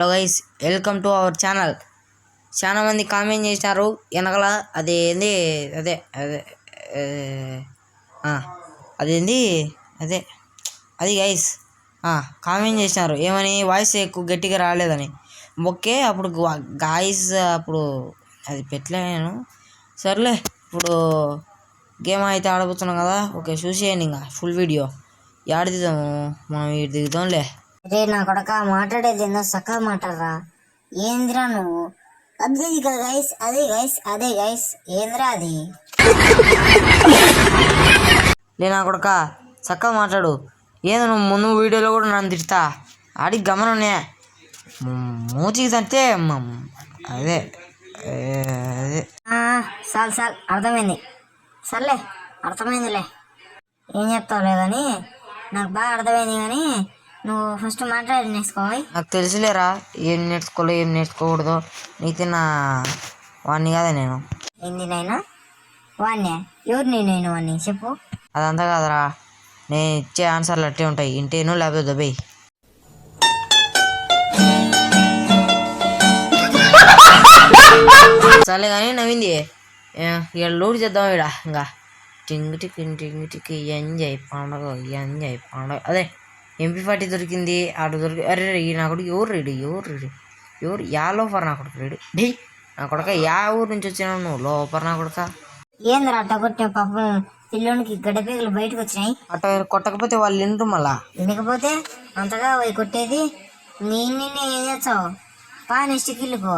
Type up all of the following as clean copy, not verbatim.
Hello guys, welcome to our channel. చాలా మంది comment చేసినారు వెనకాల అది ఏంది అదే అదే అదేంది అదే అది గైస్ కామెంట్ చేసినారు ఏమని, వాయిస్ ఎక్కువ గట్టిగా రాలేదని. ఓకే, అప్పుడు గాయస్ అప్పుడు అది పెట్టలేను. సర్లే, ఇప్పుడు గేమ్ అయితే ఆడబోతున్నాం కదా. ఓకే, చూసేయండి ఇంకా ఫుల్ వీడియో. యాడ దిద్దాము, మనం ఇటు దిగుదాంలే. రే నా కొడక, మాట్లాడేది ఏందో సక్కగా మాట్లాడరా. ఏందిరా నువ్వు? అదే గైస్, అదే గైస్, ఏందిరా అది? లే నా కొడక, చక్కగా మాట్లాడు. ఏంది నువ్వు ముందు వీడియోలో కూడా నన్ను తిడతా ఆడికి గమననే మూతికి తంటే అదే అదే సాల్ అర్థమైంది. సర్లే, అర్థమైందిలే. ఏం చెప్తావులే కానీ నాకు బాగా అర్థమైంది. కానీ నువ్వు ఫస్ట్ మాట్లాడి నేర్చుకోవాలి. నాకు తెలుసులేరా ఏం నేర్చుకోవాలో ఏం నేర్చుకోకూడదు. నీకు నా వాడిని కాదా నేను. ఏంది నైనా వాణ్ణే? ఎవరు నేను వాణ్ణి చెప్పు. అదంతా కాదురా, నేను ఇచ్చే ఆన్సర్లు అట్టే ఉంటాయి, ఇంటేను లేకపోతే దుబాయ్. సర్లే కానీ నవ్వింది. ఇక్కడ లోడ్ చేద్దాం. ఇక్కడ ఇంకా టింగ్ టికి ఎంజాయ్ పండగ అదే MP40 దొరికింది, ఆటో దొరికి. అరే నా కొడుకు ఎవరు రెడీ ఎవరు యా లోపర్ నా కొడుకు రెడీ ఢీ నా కొడుక. యా ఊరు నుంచి వచ్చినావు నువ్వు లోపర్ నా కొడుక? ఏందిరా అట్ట కొట్టిన పాపం పిల్లోనికి గడ్డపీగలు బయటకు వచ్చినాయి. అట్ట కొట్టకపోతే వాళ్ళు వింటారు మళ్ళా. వినకపోతే అంతగా పోయి కొట్టేది. నిన్ను ఏం చేస్తావు? నెక్స్ట్ కిల్లుకో.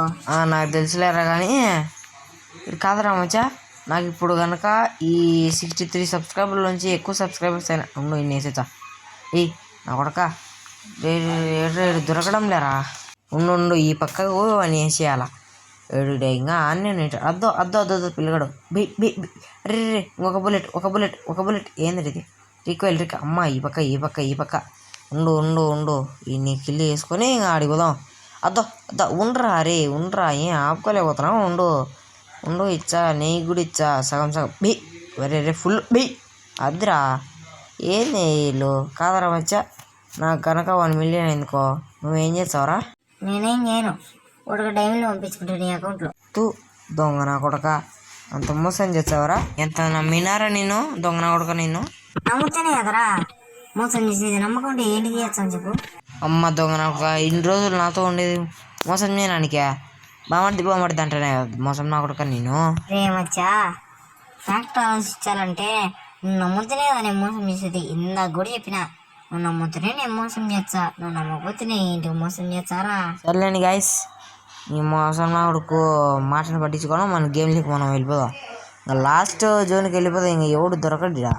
నాకు తెలుసులేరా కానీ ఇది కాదురా మచ్చా. నాకు ఇప్పుడు కనుక ఈ 63 సబ్స్క్రైబర్ల నుంచి ఎక్కువ సబ్స్క్రైబర్స్ అయినా ఉండు ఇన్ని వేసేచ్చా. నా కొడక దొరకడం లేరా. ఉండు ఈ పక్కకు అని వేసేయాల. ఇంకా అన్నీ అద్దో పిల్లగాడు బి బి రే ఒక బుల్లెట్ ఏంది ఇది? రిక్వెల్ అమ్మ ఈ పక్క ఉండు ఈ నీ కిల్లి వేసుకొని ఇంకా ఆడిపోదాం. అద్దో ఉండరా ఏం ఆపుకోలేకపోతున్నావు. ఉండు ఇచ్చా, నెయ్యి కూడా ఇచ్చా సగం బి రే ఫుల్ బి అద్దురా. ఏంది వీళ్ళు కాదరా మచ్చా. నాకు కనుక 1 మిలియన్ అయిందికో, నువ్వేం చేస్తావురా? నేనేం చేయను, ఒక టైంలో పంపించుకుంటా నీ అకౌంట్లో. దొంగ నా కొడక, అంత మోసం చేస్తావరా? ఎంత నమ్మినారా నేను దొంగ నా కొడక? నేను నమ్ముతానే కదరా మోసం చేసేది. నమ్మకం ఏంటి చేస్తాను చెప్పు. అమ్మ దొంగ నా కొడక, ఇన్ని రోజులు నాతో ఉండేది మోసం చేయడానికే. బామర్ది అంటేనే మోసం నా కొడక నేను. రేమచ్చా, ఫ్యాక్ట్ ఆలోచించాలంటే నువ్వు నమ్ముతూనే కదా నేను మోసం చేసేది. ఇందాక కూడా చెప్పిన, నువ్వు నమ్ముతూనే నేను మోసం చేస్తా, నువ్వు నమ్మకపోతేనే ఏంటి మోసం చేస్తారా? సర్లేండి గైస్, ఈ మోసం నా కొడుకు మాటను పట్టించుకోవడం, మన గేమ్లోకి మనం వెళ్ళిపోదాం. ఇంకా లాస్ట్ జోన్కి వెళ్ళిపోదాం. ఇంకా ఎవడు దొరకడు.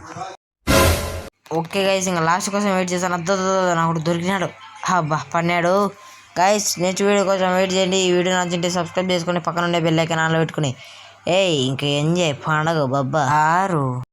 ఓకే గైస్, ఇంకా లాస్ట్ కోసం వెయిట్ చేస్తాను. నా కొడుకు దొరికినాడు. పడినాడు. గైస్, నెక్స్ట్ వీడియో కోసం వెయిట్ చేయండి. ఈ వీడియో నచ్చింటే సబ్స్క్రైబ్ చేసుకొని పక్కన ఉండే బెల్ ఐకాన్ ఆన్లో పెట్టుకుని ఇంకా ఎంజాయ్ పండగ 6